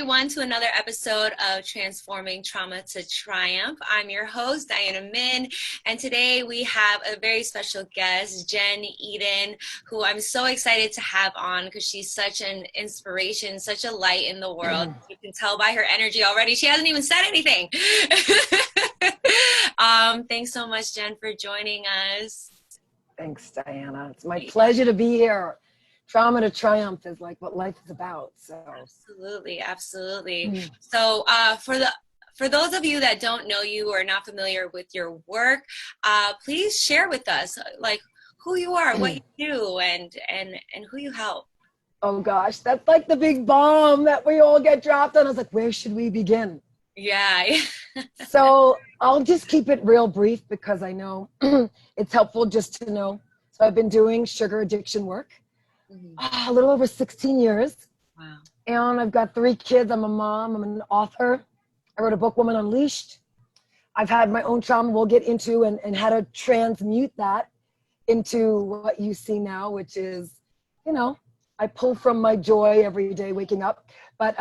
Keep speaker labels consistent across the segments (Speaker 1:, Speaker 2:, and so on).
Speaker 1: everyone to another episode of Transforming Trauma to Triumph. I'm your host, Diana Min, and today we have a very special guest, Jenn Eden, who I'm so excited to have on because she's such an inspiration, such a light in the world. You can tell by her energy already. She hasn't even said anything. Thanks so much, Jenn, for joining us.
Speaker 2: Thanks, Diana. It's my pleasure to be here. Trauma to triumph is like what life is about. So
Speaker 1: absolutely. So for those of you that don't know you or are not familiar with your work, please share with us like who you are, what you do, and who you help.
Speaker 2: Oh gosh, that's like the big bomb that we all get dropped on. I was like, where should we begin?
Speaker 1: Yeah.
Speaker 2: So I'll just keep it real brief because I know it's helpful just to know. So I've been doing sugar addiction work a little over 16 years.
Speaker 1: Wow.
Speaker 2: And I've got 3 kids. I'm a mom. I'm an author. I wrote a book, Woman Unleashed. I've had my own trauma we'll get into and how to transmute that into what you see now, which is, you know, I pull from my joy every day waking up. But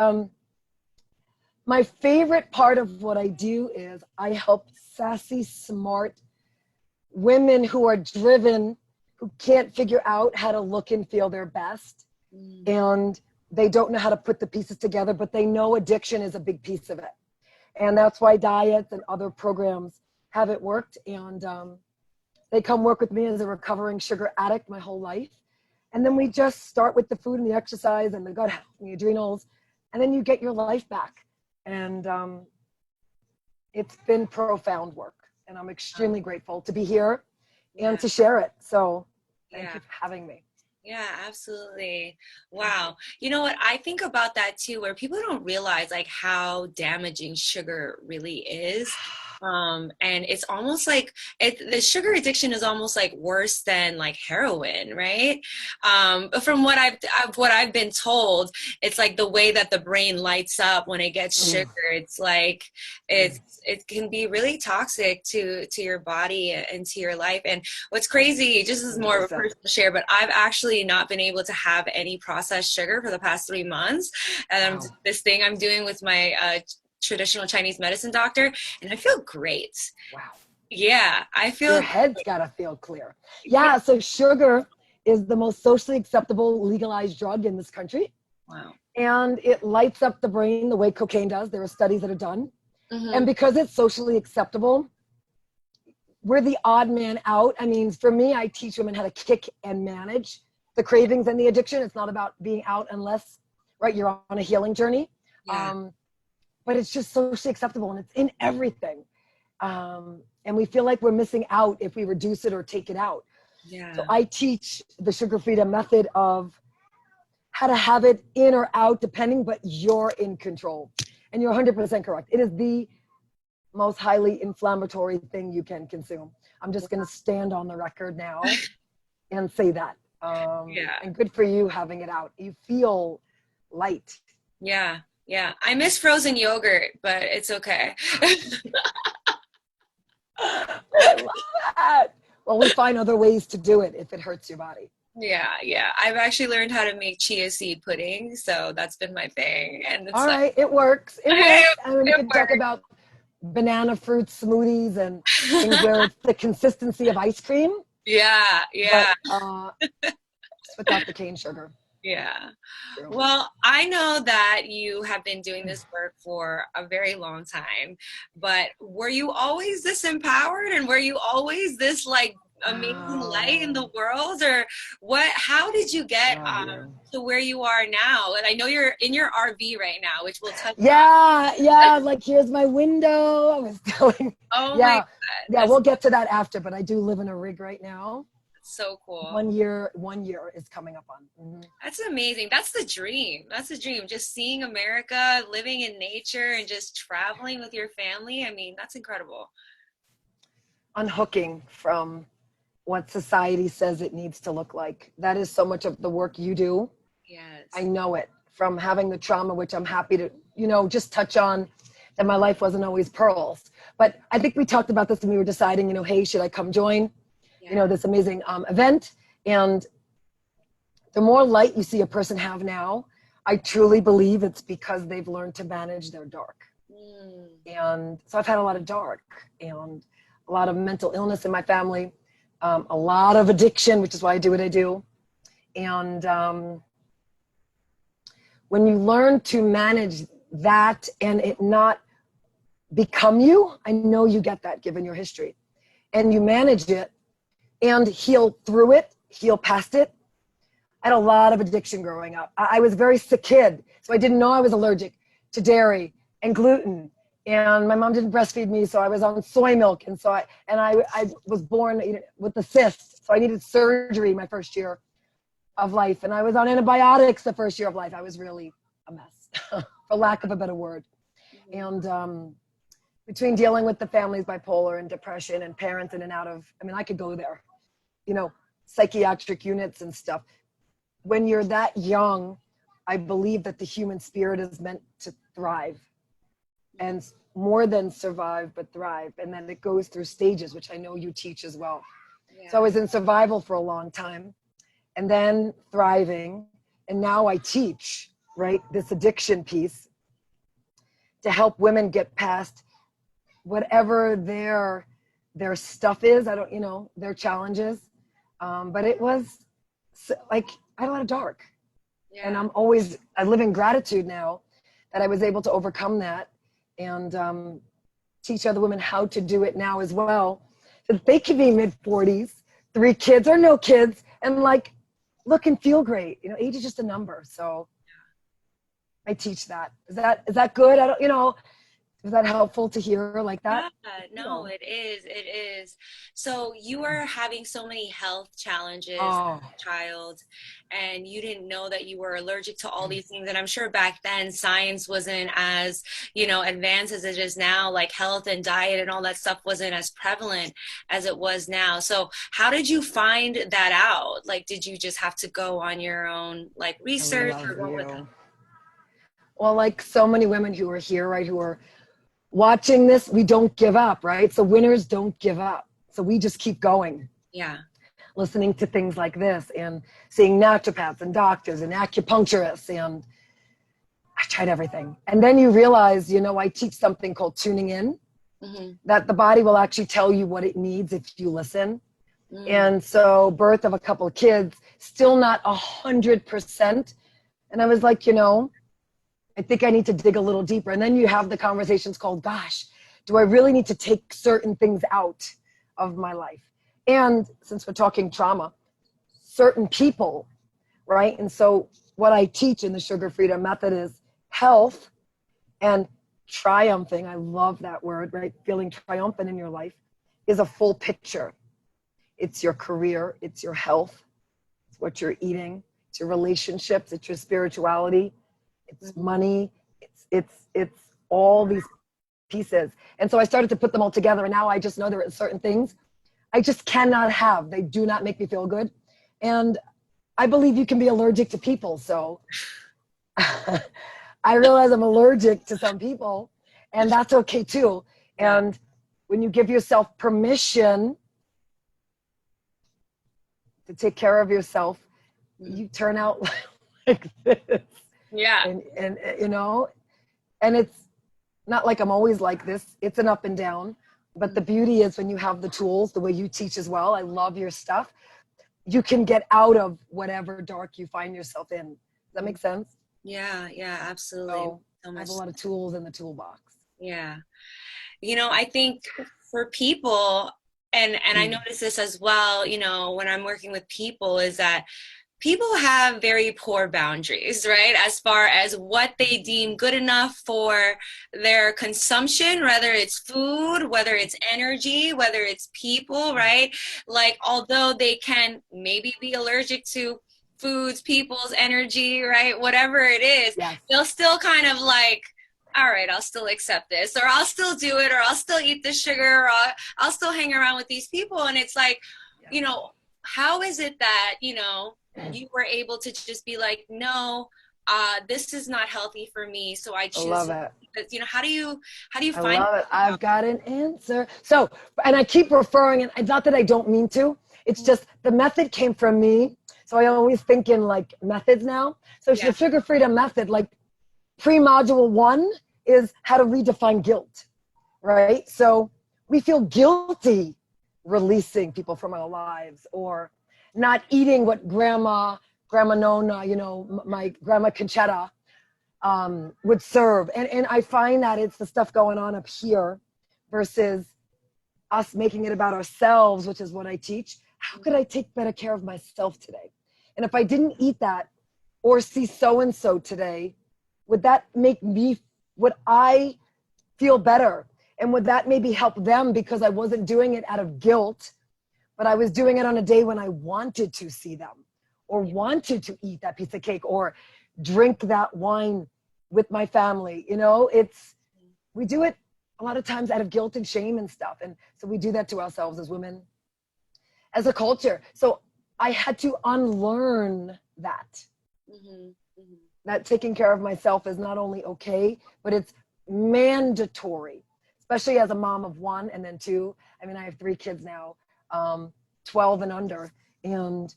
Speaker 2: my favorite part of what I do is I help sassy, smart women who are driven, who can't figure out how to look and feel their best. And they don't know how to put the pieces together, but they know addiction is a big piece of it. And that's why diets and other programs haven't worked. And they come work with me as a recovering sugar addict my whole life. And then we just start with the food and the exercise and the gut health and the adrenals. And then you get your life back. And it's been profound work. And I'm extremely grateful to be here and to share it. So thank you for having me.
Speaker 1: Yeah, absolutely. Wow. You know what? I think about that too, where people don't realize like how damaging sugar really is. And it's almost like the sugar addiction is almost like worse than like heroin, right? But from what I've been told, it's like the way that the brain lights up when it gets sugar. It's like it can be really toxic to your body and to your life. And what's crazy, just as more of a personal share, but I've actually not been able to have any processed sugar for the past 3 months. And this thing I'm doing with my traditional Chinese medicine doctor, and I feel great.
Speaker 2: Wow.
Speaker 1: Yeah, I feel
Speaker 2: your head's gotta feel clear. Yeah, so sugar is the most socially acceptable legalized drug in this country.
Speaker 1: Wow.
Speaker 2: And it lights up the brain the way cocaine does. There are studies that are done. And because it's socially acceptable, we're the odd man out. I mean, for me, I teach women how to kick and manage the cravings and the addiction. It's not about being out unless, right, you're on a healing journey.
Speaker 1: Yeah.
Speaker 2: But it's just socially acceptable and it's in everything. And we feel like we're missing out if we reduce it or take it out.
Speaker 1: Yeah.
Speaker 2: So I teach the sugar freedom method of how to have it in or out depending, but you're in control. And you're 100% correct. It is the most highly inflammatory thing you can consume. I'm just going to stand on the record now and say that. And good for you having it out. You feel light.
Speaker 1: Yeah. Yeah. I miss frozen yogurt, but it's okay.
Speaker 2: I love that. Well, we find other ways to do it if it hurts your body.
Speaker 1: Yeah. I've actually learned how to make chia seed pudding, so that's been my thing. And it's
Speaker 2: all right, it works. It works. And we can talk about banana fruit smoothies and things where it's the consistency of ice cream.
Speaker 1: Yeah.
Speaker 2: But, without the cane sugar.
Speaker 1: Yeah. Well, I know that you have been doing this work for a very long time, but were you always this empowered and were you always this like amazing light in the world, or how did you get to where you are now? And I know you're in your RV right now, which we'll touch on.
Speaker 2: Like here's my window. I was telling
Speaker 1: my God.
Speaker 2: Yeah, we'll get to that after, but I do live in a rig right now.
Speaker 1: So cool.
Speaker 2: 1 year is coming up on.
Speaker 1: That's amazing. That's the dream. Just seeing America, living in nature, and just traveling with your family. I mean, that's incredible.
Speaker 2: Unhooking from what society says it needs to look like. That is so much of the work you do.
Speaker 1: Yes.
Speaker 2: I know it from having the trauma, which I'm happy to, just touch on, that my life wasn't always pearls. But I think we talked about this when we were deciding, hey, should I come join, this amazing event? And the more light you see a person have now, I truly believe it's because they've learned to manage their dark.
Speaker 1: Mm.
Speaker 2: And so I've had a lot of dark and a lot of mental illness in my family, a lot of addiction, which is why I do what I do. And when you learn to manage that and it not become you, I know you get that given your history, and you manage it and heal through it, heal past it. I had a lot of addiction growing up. I was a very sick kid, so I didn't know I was allergic to dairy and gluten. And my mom didn't breastfeed me, so I was on soy milk. And so I was born with a cyst, so I needed surgery my first year of life. And I was on antibiotics the first year of life. I was really a mess, for lack of a better word. And between dealing with the family's bipolar and depression and parents in and out of, I mean, I could go there, psychiatric units and stuff. When you're that young, I believe that the human spirit is meant to thrive, and more than survive, but thrive. And then it goes through stages, which I know you teach as well.
Speaker 1: Yeah.
Speaker 2: So I was in survival for a long time, and then thriving. And now I teach, right, this addiction piece to help women get past whatever their stuff is. I don't, their challenges. But it was like, I had a lot of dark. Yeah. And I live in gratitude now that I was able to overcome that and teach other women how to do it now as well. So they could be mid-40s, 3 kids or no kids, and look and feel great. Age is just a number. So I teach that. Is that good? I don't, is that helpful to hear like that?
Speaker 1: Yeah, no, it is. It is. So you were having so many health challenges as a child, and you didn't know that you were allergic to all these things. And I'm sure back then science wasn't as, advanced as it is now, like health and diet and all that stuff wasn't as prevalent as it was now. So how did you find that out? Like, did you just have to go on your own, research? Or what was
Speaker 2: Well, like so many women who are here, right, who are watching this, we don't give up, right? So winners don't give up. So we just keep going.
Speaker 1: Yeah.
Speaker 2: Listening to things like this and seeing naturopaths and doctors and acupuncturists, and I tried everything. And then you realize, I teach something called tuning in, that the body will actually tell you what it needs if you listen. And so birth of a couple of kids, still not 100%. And I was like, I think I need to dig a little deeper. And then you have the conversations called, gosh, do I really need to take certain things out of my life? And since we're talking trauma, certain people, right? And so what I teach in the Sugar Freedom Method is health and triumphing. I love that word, right? Feeling triumphant in your life is a full picture. It's your career, it's your health, it's what you're eating, it's your relationships, it's your spirituality, it's money, it's all these pieces. And so I started to put them all together, and now I just know there are certain things I just cannot have. They do not make me feel good. And I believe you can be allergic to people. So I realize I'm allergic to some people, and that's okay too. And when you give yourself permission to take care of yourself, you turn out like this.
Speaker 1: Yeah.
Speaker 2: And and it's not like I'm always like this. It's an up and down. But the beauty is when you have the tools, the way you teach as well, I love your stuff, you can get out of whatever dark you find yourself in. Does that make sense?
Speaker 1: Yeah, absolutely.
Speaker 2: So I have a lot of tools in the toolbox.
Speaker 1: Yeah. I think for people, and I notice this as well, when I'm working with people, is that people have very poor boundaries, right? As far as what they deem good enough for their consumption, whether it's food, whether it's energy, whether it's people, right? Although they can maybe be allergic to foods, people's energy, right? Whatever it is, they'll still kind of all right, I'll still accept this, or I'll still do it, or I'll still eat the sugar, or I'll still hang around with these people. And it's how is it that, you were able to just be like, no, this is not healthy for me, so I choose. I love it. Because, how do you find?
Speaker 2: I love it. I've got an answer. So, and I keep referring, and it's not that I don't mean to. It's just the method came from me. So I always think in like methods now. So
Speaker 1: Yeah.
Speaker 2: the sugar freedom method, like pre-module 1 is how to redefine guilt, right? So we feel guilty releasing people from our lives or not eating what grandma Nona, you know, my grandma Conchetta would serve. And I find that it's the stuff going on up here versus us making it about ourselves, which is what I teach. How could I take better care of myself today? And if I didn't eat that or see so-and-so today, would that make me, would I feel better? And would that maybe help them because I wasn't doing it out of guilt, but I was doing it on a day when I wanted to see them or wanted to eat that piece of cake or drink that wine with my family. You know, we do it a lot of times out of guilt and shame and stuff. And so we do that to ourselves as women, as a culture. So I had to unlearn that.
Speaker 1: Mm-hmm. Mm-hmm.
Speaker 2: That taking care of myself is not only okay, but it's mandatory, especially as a mom of 1 and then 2. I mean, I have 3 kids now, 12 and under. And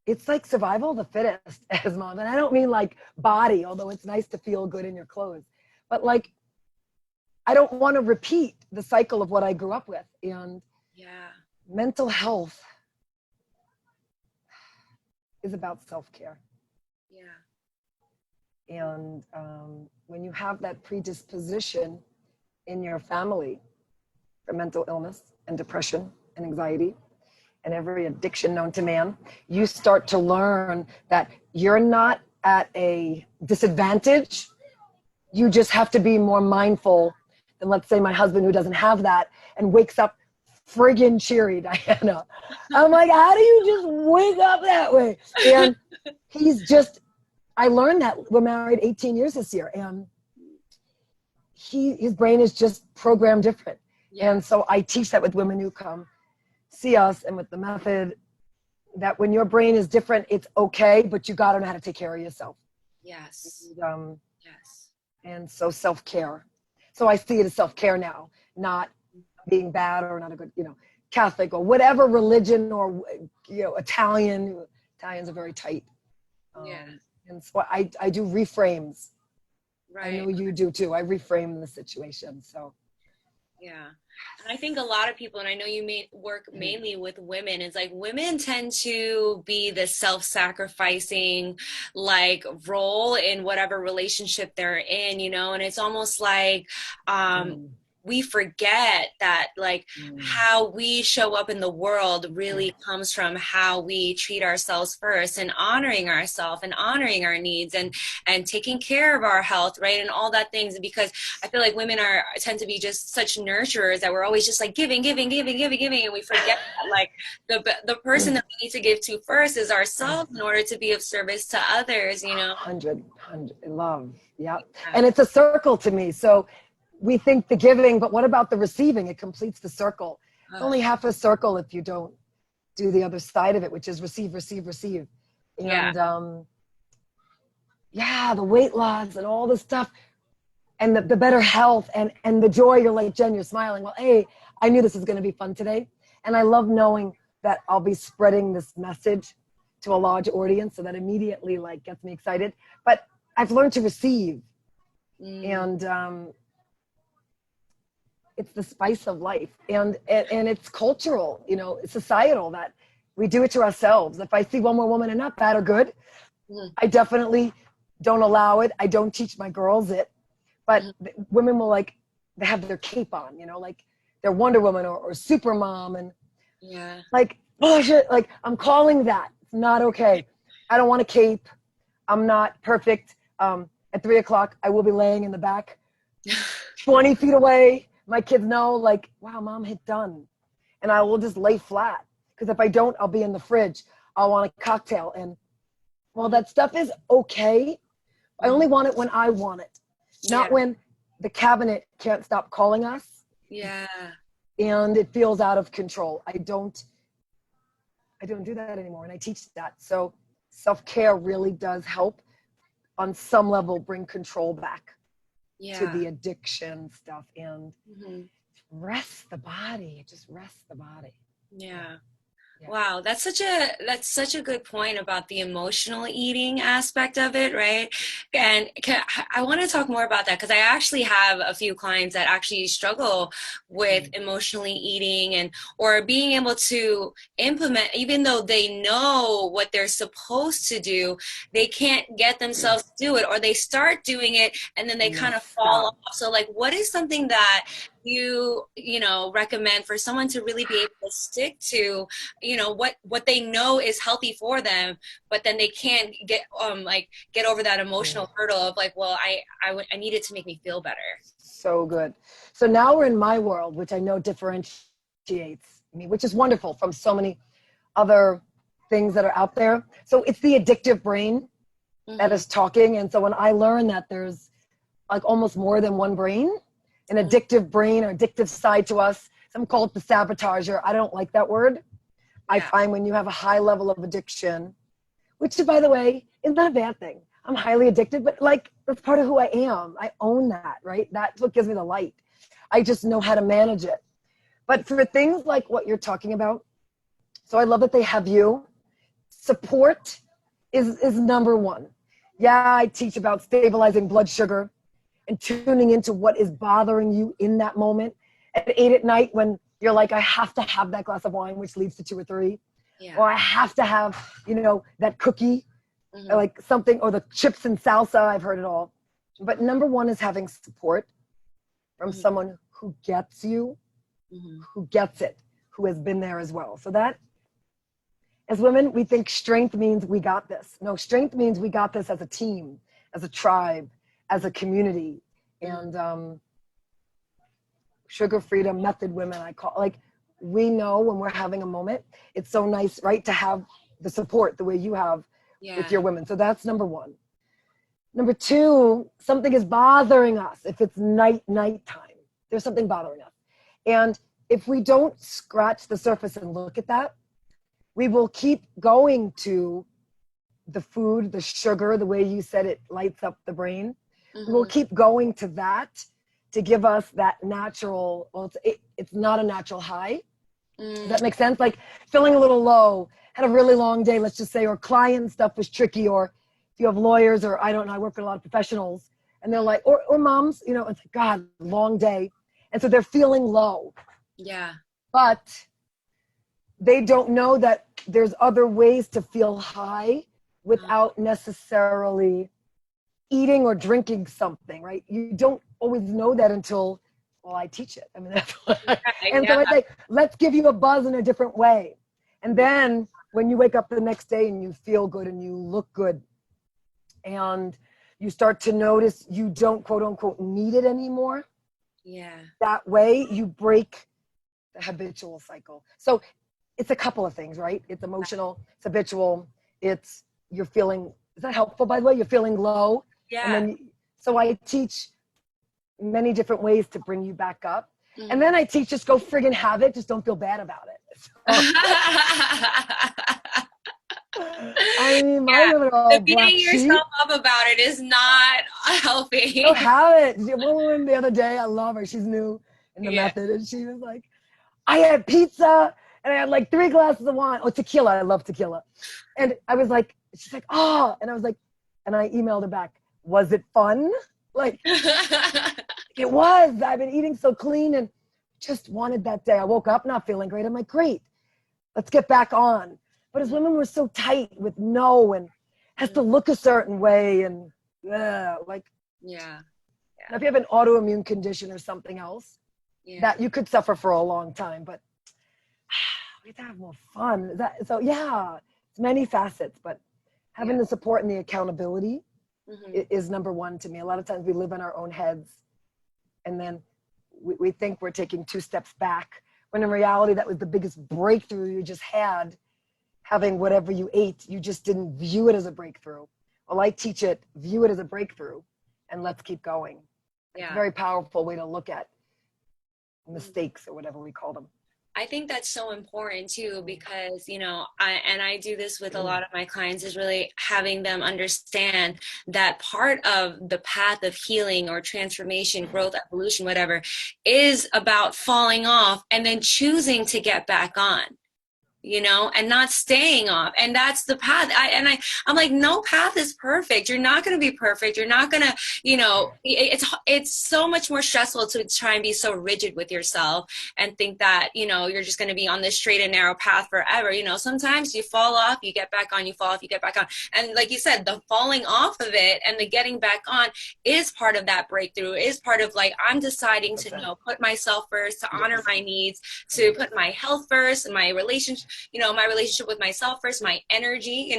Speaker 2: it's like survival of the fittest as mom. And I don't mean like body, although it's nice to feel good in your clothes, but like, I don't want to repeat the cycle of what I grew up with. And mental health is about self-care. And when you have that predisposition in your family for mental illness and depression and anxiety and every addiction known to man, you start to learn that you're not at a disadvantage. You just have to be more mindful than, let's say, my husband who doesn't have that and wakes up friggin' cheery, Diana. I'm like, how do you just wake up that way? And he's just, I learned that we're married 18 years this year, and his brain is just programmed different. And so I teach that with women who come see us and with the method, that when your brain is different, it's okay, but you got to know how to take care of yourself.
Speaker 1: Yes.
Speaker 2: And so self-care. So I see it as self-care now, not being bad or not a good, you know, Catholic or whatever religion or, you know, Italian. Italians are very tight. And so I do reframes. Right. I know you do too. I reframe the situation. So.
Speaker 1: Yeah. And I think a lot of people, and I know you work mainly with women, it's like women tend to be the self-sacrificing like role in whatever relationship they're in, you know, and it's almost like we forget that like how we show up in the world really comes from how we treat ourselves first and honoring ourselves and honoring our needs and taking care of our health, right? And all that things, because I feel like women tend to be just such nurturers that we're always just like giving, and we forget that like the person that we need to give to first is ourselves in order to be of service to others, you know?
Speaker 2: 100 love. Yeah. And it's a circle to me. So we think the giving, but what about the receiving? It completes the circle. It's only half a circle if you don't do the other side of it, which is receive. And the weight loss and all the stuff and the better health and the joy. You're like, Jen, you're smiling. Well, hey, I knew this was going to be fun today. And I love knowing that I'll be spreading this message to a large audience. So that immediately like gets me excited. But I've learned to receive. And it's the spice of life, and it's cultural, you know, it's societal that we do it to ourselves. If I see one more woman and not bad or good, I definitely don't allow it. I don't teach my girls it, but women will like, they have their cape on, you know, like they're Wonder Woman or Super Mom, and like bullshit. Like I'm calling that. It's not okay. I don't want a cape. I'm not perfect. At 3:00, I will be laying in the back, 20 feet away. My kids know, like, wow, mom hit done. And I will just lay flat. Because if I don't, I'll be in the fridge. I'll want a cocktail. And well, that stuff is okay. I only want it when I want it. Not when the cabinet can't stop calling us. And it feels out of control. I don't do that anymore. And I teach that. So self-care really does help on some level bring control back. To the addiction stuff and rest the body. Just rest the body.
Speaker 1: Wow, that's such a good point about the emotional eating aspect of it, right? And I want to talk more about that because I actually have a few clients that actually struggle with
Speaker 2: Mm.
Speaker 1: emotionally eating and or being able to implement, even though they know what they're supposed to do, they can't get themselves to do it, or they start doing it and then they kind of
Speaker 2: Messed
Speaker 1: fall
Speaker 2: up.
Speaker 1: off. So like, what is something that you recommend for someone to really be able to stick to what they know is healthy for them, but then they can't get over that
Speaker 2: Mm.
Speaker 1: emotional hurdle of like, well, I need it to make me feel better.
Speaker 2: So good. So now we're in my world, which I know differentiates me, which is wonderful from so many other things that are out there. So it's the addictive brain that
Speaker 1: Mm-hmm.
Speaker 2: is talking. And so when I learned that there's like almost more than one brain, an addictive brain or addictive side to us, some call it the sabotager. I don't like that word. I
Speaker 1: Yeah.
Speaker 2: find when you have a high level of addiction, which by the way is not a bad thing. I'm highly addicted, but like that's part of who I am. I own that, right? That's what gives me the light. I just know how to manage it. But for things like what you're talking about, so I love that they have you. Support is number one. Yeah, I teach about stabilizing blood sugar and tuning into what is bothering you in that moment at 8 at night when you're like, I have to have that glass of wine, which leads to two or three,
Speaker 1: Yeah.
Speaker 2: or I have to have, that cookie, or
Speaker 1: Mm-hmm.
Speaker 2: like something, or the chips and salsa. I've heard it all. But number one is having support from
Speaker 1: Mm-hmm.
Speaker 2: someone who gets you,
Speaker 1: Mm-hmm.
Speaker 2: who gets it, who has been there as well. So that, as women, we think strength means we got this. No, strength means we got this as a team, as a tribe, as a community.
Speaker 1: Mm-hmm.
Speaker 2: And sugar freedom method women, I call, like, we know when we're having a moment, it's so nice, right, to have the support the way you have with
Speaker 1: Yeah.
Speaker 2: your women. So that's number one. Number two, something is bothering us. If it's nighttime, there's something bothering us. And if we don't scratch the surface and look at that, we will keep going to the food, the sugar, the way you said it lights up the brain. We will
Speaker 1: Mm-hmm.
Speaker 2: keep going to that to give us that natural, well, it's not a natural high. Does
Speaker 1: Mm-hmm.
Speaker 2: that make sense? Like feeling a little low, had a really long day, let's just say, or client stuff was tricky, or if you have lawyers, or I don't know, I work with a lot of professionals, and they're like, or moms, it's like, God, long day. And so they're feeling low.
Speaker 1: Yeah.
Speaker 2: But they don't know that there's other ways to feel high
Speaker 1: Uh,
Speaker 2: without necessarily eating or drinking something, right? You don't always know that until, well, I teach it. I mean, that's what and
Speaker 1: yeah.
Speaker 2: so I say, let's give you a buzz in a different way. And
Speaker 1: Yeah.
Speaker 2: then when you wake up the next day and you feel good and you look good and you start to notice you don't quote unquote need it anymore,
Speaker 1: Yeah.
Speaker 2: that way you break the habitual cycle. So it's a couple of things, right? It's emotional, it's habitual, it's you're feeling, is that helpful by the way? You're feeling low. And
Speaker 1: Yeah.
Speaker 2: then, so I teach many different ways to bring you back up. And
Speaker 1: Mm-hmm.
Speaker 2: then I teach just go friggin' have it, just don't feel bad about it. So, I mean, my
Speaker 1: Yeah.
Speaker 2: women are
Speaker 1: The
Speaker 2: all black
Speaker 1: beating
Speaker 2: sheep.
Speaker 1: yourself up about it is not
Speaker 2: Go
Speaker 1: healthy.
Speaker 2: have it. One woman the other day, I love her. She's new in the
Speaker 1: Yeah.
Speaker 2: method. And she was like, I had pizza and I had like 3 glasses of wine. Oh, tequila. I love tequila. And I was like, she's like, oh. And I was like, and I emailed her back, was it fun? Like, it was. I've been eating so clean and just wanted that day. I woke up not feeling great. I'm like, great, let's get back on. But as women, we're so tight with no and has to look a certain way. And like,
Speaker 1: Yeah.
Speaker 2: now if you have an autoimmune condition or something else,
Speaker 1: Yeah.
Speaker 2: that you could suffer for a long time. But we have to have more fun. So yeah, it's many facets, but
Speaker 1: Yeah.
Speaker 2: having the support and the accountability
Speaker 1: Hmm.
Speaker 2: is number one to me. A lot of times we live in our own heads and then we think we're taking 2 steps back when in reality that was the biggest breakthrough you just had, having whatever you ate. You just didn't view it as a breakthrough. Well, I teach it, view it as a breakthrough, and let's keep going. It's a
Speaker 1: Yeah.
Speaker 2: very powerful way to look at mistakes or whatever we call them.
Speaker 1: I think that's so important too, because, I do this with a lot of my clients is really having them understand that part of the path of healing or transformation, growth, evolution, whatever, is about falling off and then choosing to get back on. and not staying off. And that's the path. I'm like, no path is perfect. You're not going to be perfect. You're not going to, it's so much more stressful to try and be so rigid with yourself and think that, you're just going to be on this straight and narrow path forever. Sometimes you fall off, you get back on, you fall off, you get back on. And like you said, the falling off of it and the getting back on is part of that breakthrough, is part of like, I'm deciding to, put myself first, to honor my needs, to put my health first, and my relationship with myself first, my energy,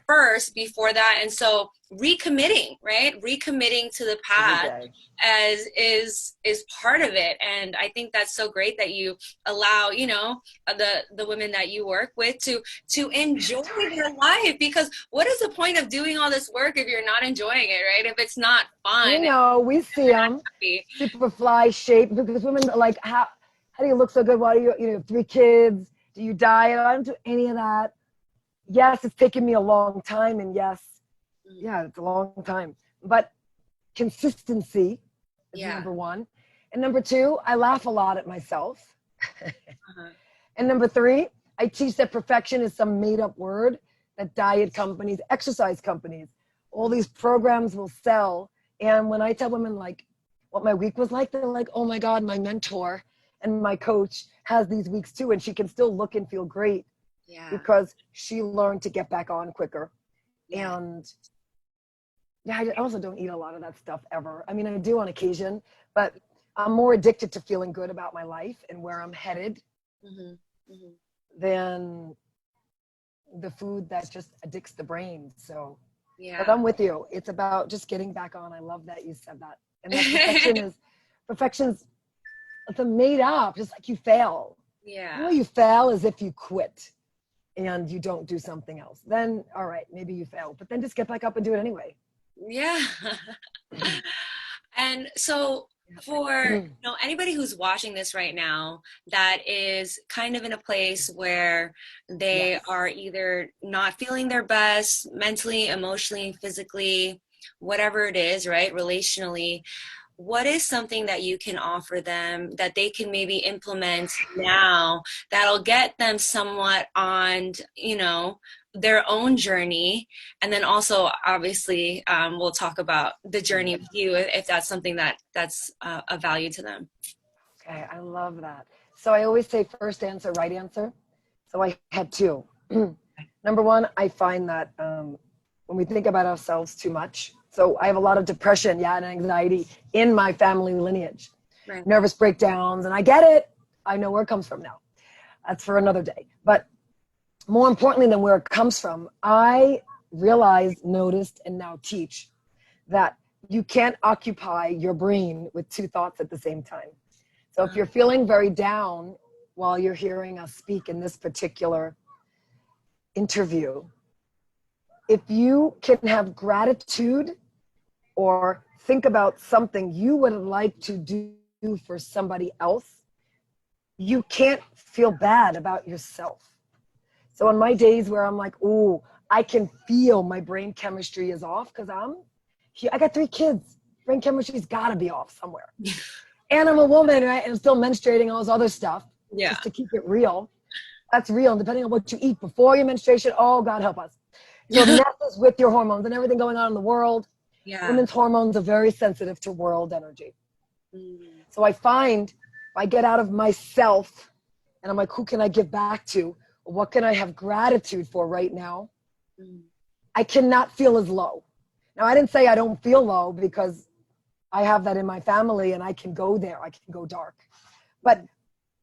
Speaker 1: first before that. And so recommitting, right? Recommitting to the path as is part of it. And I think that's so great that you allow, the women that you work with to enjoy their life, because what is the point of doing all this work if you're not enjoying it, right? If it's not fun.
Speaker 2: We see them super fly shape, because women are like, how do you look so good? Why do you have 3 kids? Do you diet? I don't do any of that. Yes, it's taken me a long time, and yes, it's a long time. But consistency is number 1. And number 2, I laugh a lot at myself. And number 3, I teach that perfection is some made-up word that diet companies, exercise companies, all these programs will sell. And when I tell women like what my week was like, they're like, oh my God, my mentor and my coach has these weeks too, and she can still look and feel great because she learned to get back on quicker. And I also don't eat a lot of that stuff ever. I mean, I do on occasion, but I'm more addicted to feeling good about my life and where I'm headed than the food that just addicts the brain. So but I'm with you. It's about just getting back on. I love that you said that. And that perfection's it's a made up, just like you fail. The way you fail is if you quit and you don't do something else. Then, all right, maybe you fail, but then just get back up and do it anyway.
Speaker 1: And so for anybody who's watching this right now that is kind of in a place where they are either not feeling their best mentally, emotionally, physically, whatever it is, right, relationally, what is something that you can offer them that they can maybe implement now that'll get them somewhat on, their own journey? And then also, obviously, we'll talk about the journey with you if that's something that's a value to them.
Speaker 2: Okay, I love that. So I always say first answer, right answer. So I had 2. Number 1, I find that when we think about ourselves too much, so I have a lot of depression, and anxiety in my family lineage, nervous breakdowns, and I get it. I know where it comes from now. That's for another day. But more importantly than where it comes from, I realized, noticed, and now teach that you can't occupy your brain with 2 thoughts at the same time. So if you're feeling very down while you're hearing us speak in this particular interview, if you can have gratitude or think about something you would like to do for somebody else, you can't feel bad about yourself. So on my days where I'm like, oh, I can feel my brain chemistry is off because I got 3 kids. Brain chemistry's got to be off somewhere. And I'm a woman, right? And I'm still menstruating, all this other stuff. Just to keep it real. That's real. And depending on what you eat before your menstruation, oh, God help us. So it messes with your hormones and everything going on in the world. Women's hormones are very sensitive to world energy. So I find if I get out of myself and I'm like, who can I give back to? What can I have gratitude for right now? I cannot feel as low. Now, I didn't say I don't feel low because I have that in my family and I can go there. I can go dark. But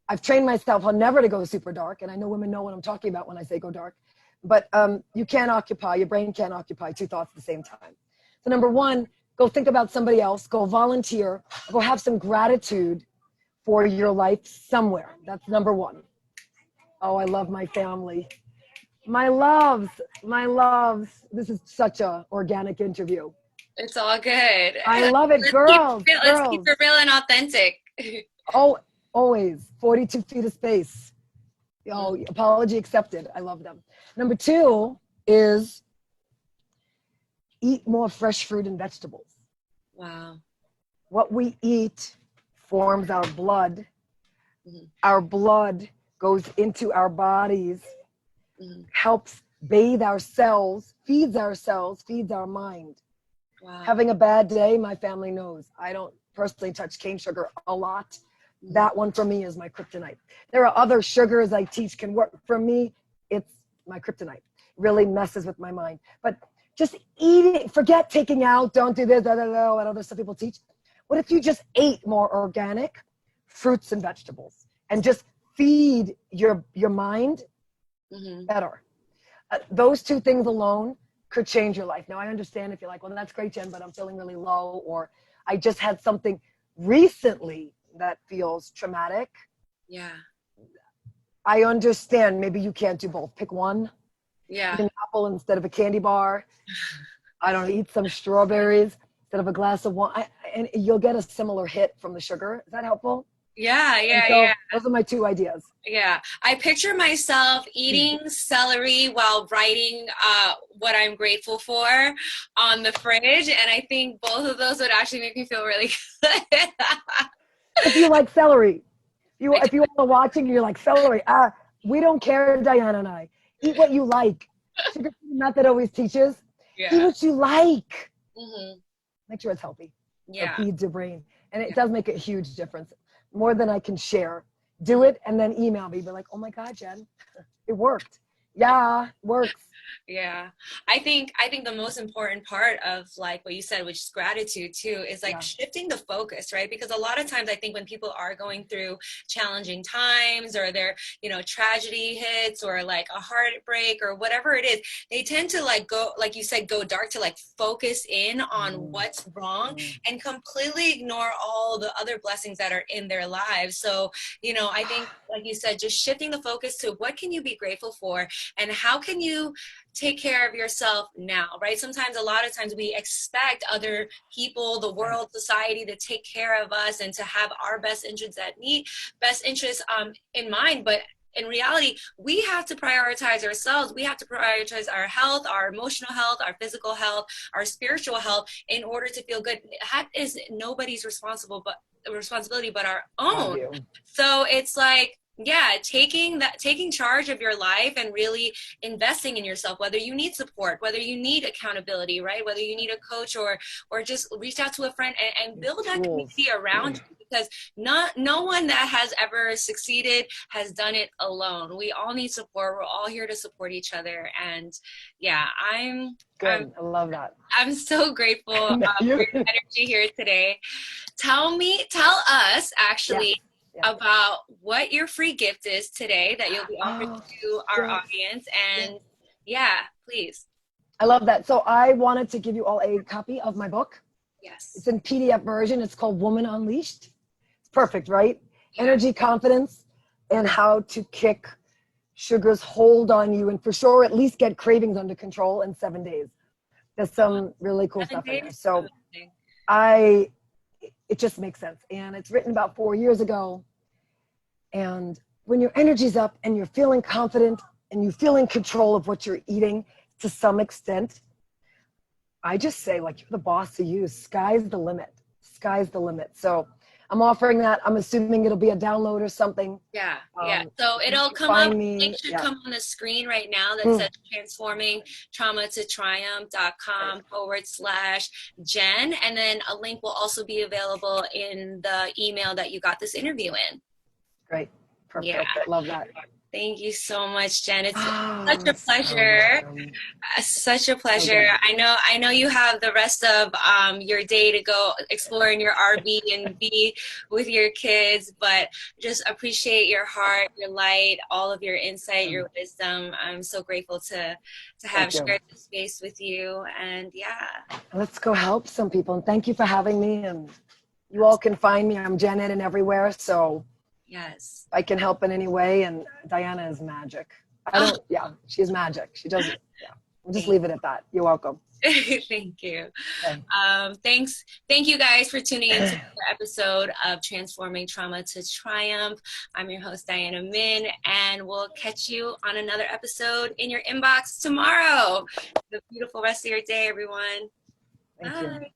Speaker 2: I've trained myself on never to go super dark. And I know women know what I'm talking about when I say go dark. But you can't occupy, your brain can't occupy 2 thoughts at the same time. So number 1, go think about somebody else, go volunteer, go have some gratitude for your life somewhere. That's number 1. Oh, I love my family. My loves. This is such a organic interview.
Speaker 1: It's all good.
Speaker 2: I love it. Let's
Speaker 1: keep it real and authentic.
Speaker 2: Oh, always. 42 feet of space. Oh, apology accepted. I love them. Number 2 is eat more fresh fruit and vegetables.
Speaker 1: Wow.
Speaker 2: What we eat forms our blood. Our blood goes into our bodies,
Speaker 1: Mm-hmm.
Speaker 2: helps bathe our cells, feeds our mind.
Speaker 1: Wow.
Speaker 2: Having a bad day, my family knows. I don't personally touch cane sugar a lot. That one for me is my kryptonite. There are other sugars I teach can work. For me, it's my kryptonite. Really messes with my mind. But just eating, forget taking out, don't do this, and other stuff people teach. What if you just ate more organic fruits and vegetables and just feed your mind better? Those two things alone could change your life. Now, I understand if you're like, well, that's great, Jen, but I'm feeling really low, or I just had something recently that feels traumatic.
Speaker 1: Yeah.
Speaker 2: I understand. Maybe you can't do both. Pick one.
Speaker 1: Yeah.
Speaker 2: Eat an apple instead of a candy bar. I don't know, eat some strawberries instead of a glass of wine. And you'll get a similar hit from the sugar. Is that helpful?
Speaker 1: Yeah,
Speaker 2: And
Speaker 1: yeah,
Speaker 2: so
Speaker 1: yeah.
Speaker 2: those are my two ideas.
Speaker 1: Yeah. I picture myself eating celery while writing what I'm grateful for on the fridge. And I think both of those would actually make me feel really good.
Speaker 2: If you like celery,
Speaker 1: I
Speaker 2: if you are watching, you're like celery. We don't care, Diana and I. Eat what you like. Sugar method always teaches. Eat what you like. Make sure it's healthy.
Speaker 1: Yeah.
Speaker 2: It feeds your brain. And it does make a huge difference. More than I can share. Do it and then email me. Be like, oh my God, Jen, it worked. Yeah, it works.
Speaker 1: Yeah. I think the most important part of like what you said, which is gratitude too, is like shifting the focus, right? Because a lot of times I think when people are going through challenging times or their, tragedy hits or like a heartbreak or whatever it is, they tend to like go, like you said, go dark to like focus in on what's wrong and completely ignore all the other blessings that are in their lives. So, I think, like you said, just shifting the focus to what can you be grateful for and how can you take care of yourself now, right? Sometimes, a lot of times we expect other people, the world, society to take care of us and to have our best interests in mind. But in reality, we have to prioritize ourselves. We have to prioritize our health, our emotional health, our physical health, our spiritual health in order to feel good. That is nobody's responsibility but our own. So it's like, taking charge of your life and really investing in yourself, whether you need support, whether you need accountability, right? Whether you need a coach or just reach out to a friend and build that community around you, because no one that has ever succeeded has done it alone. We all need support. We're all here to support each other. And I
Speaker 2: love that.
Speaker 1: I'm so grateful for your energy here today. Tell us actually about what your free gift is today that you'll be offering to our audience. And please.
Speaker 2: I love that. So I wanted to give you all a copy of my book.
Speaker 1: Yes.
Speaker 2: It's in PDF version. It's called Woman Unleashed. It's perfect, right? Energy, confidence, and how to kick sugar's hold on you, and for sure at least get cravings under control in 7 days. There's some really cool stuff in there. So it just makes sense. And it's written about 4 years ago. And when your energy's up and you're feeling confident and you feel in control of what you're eating to some extent, I just say, like, you're the boss of you. Sky's the limit. Sky's the limit. So I'm offering that. I'm assuming it'll be a download or something.
Speaker 1: Yeah. So it'll come up. It should come on the screen right now that says transformingtrauma-to-triumph.com/Jenn. And then a link will also be available in the email that you got this interview in.
Speaker 2: Great. Perfect. Love that.
Speaker 1: Thank you so much, Jenn. It's such a pleasure. Such a pleasure. I know you have the rest of your day to go explore in your RV and be with your kids, but just appreciate your heart, your light, all of your insight, your wisdom. I'm so grateful to have shared this space with you. And
Speaker 2: let's go help some people. And thank you for having me. And you all can find me. I'm Jenn and everywhere. So
Speaker 1: yes,
Speaker 2: I can help in any way. And Diana is magic. She's magic. She doesn't. We'll just leave it at that. You're welcome.
Speaker 1: Thank you. Okay. Thank you guys for tuning in to the episode of Transforming Trauma to Triumph. I'm your host, Diana Min, and we'll catch you on another episode in your inbox tomorrow. Have a beautiful rest of your day, everyone.
Speaker 2: Thank you.